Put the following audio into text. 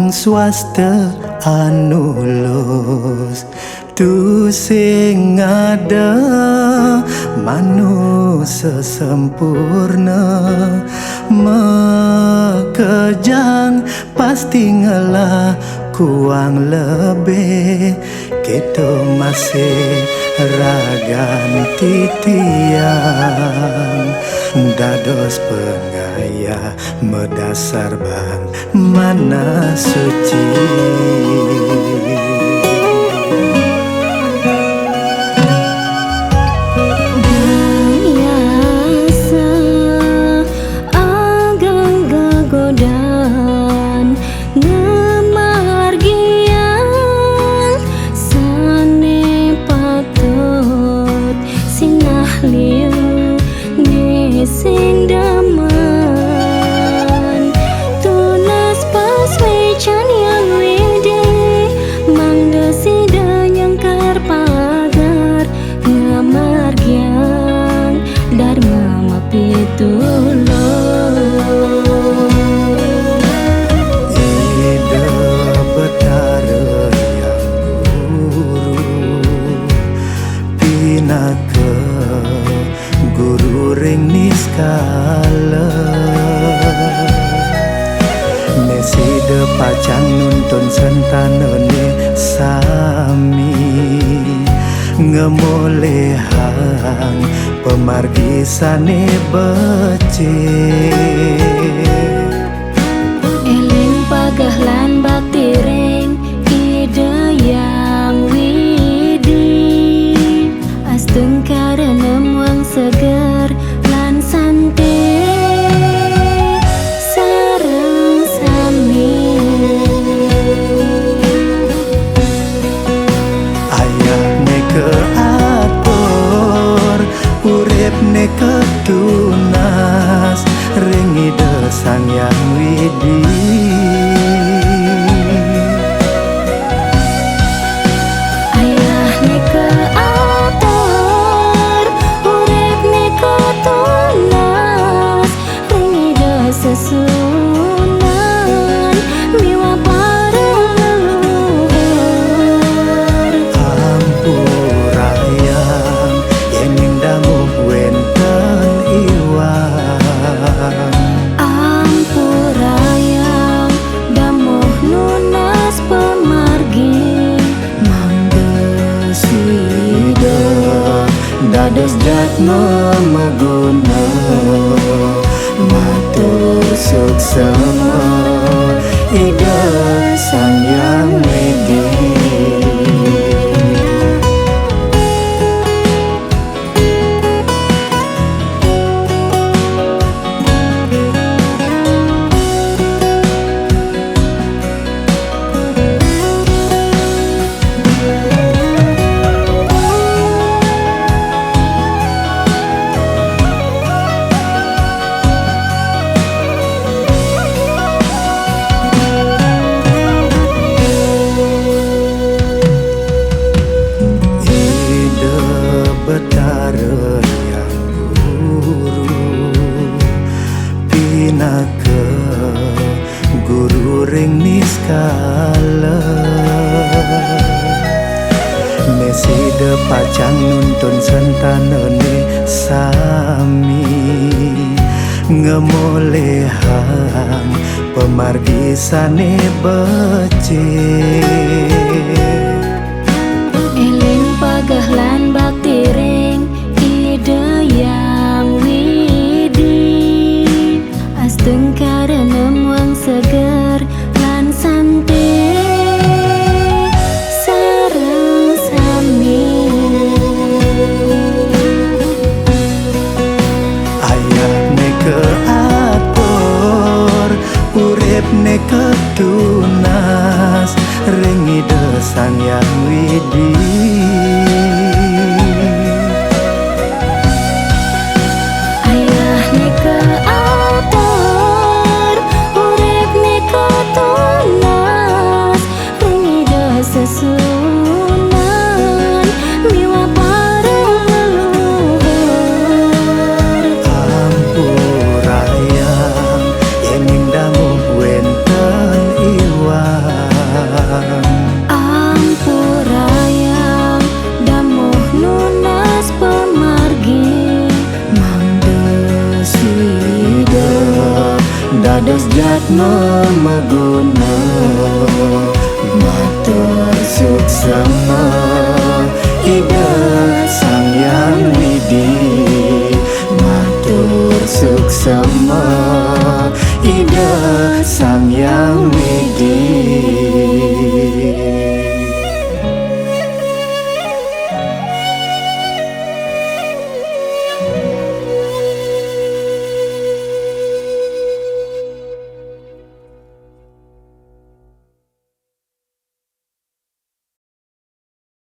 wong swasta anu lulus tu sing ada manusia sempurna mekejang pasti ngelah kuang lebih kita masih ragan titiang dados pengaya medasar bang mana suci. Sing daman tunas pas wecan yang wede mangda sida nyangkar pagar ngamar gyang dharma mapitulo ide betara yang guru pinaka guru ring niskala meside pacang nuntun sentanone sami ngemolehang pemargisane becik eling pagah lan bakti ring ide yang widi asteng karena muang segar lan sante sareng sami ayah neke atur urip neke tunas ringi desang yang widi ayah neke atur urip neke tunas ringi desesunan miwa pareng leluhur ampurayang yening dangu wenten iwang ampurayang damuh nunas pemargi sida dados jatma meguna matur suksema ida sang yang widi. Betara yang guru pinaka guru ring niskala meside pacang nuntun sentanone sami ngemolehang pemargisane becik eling pagah lan bakti ring ide yang widi asteng karena muang segar lan sante sareng sami ayah neke atur urip neke tunas ringi desang yang widi ayah neke atur urip neke tunas ringi desesunan miwa pareng leluhur ampurayang yening dangu wenten iwang buat memeguna. Matur suksema Ida Sang Yang Widi, matur suksema Ida Sang Yang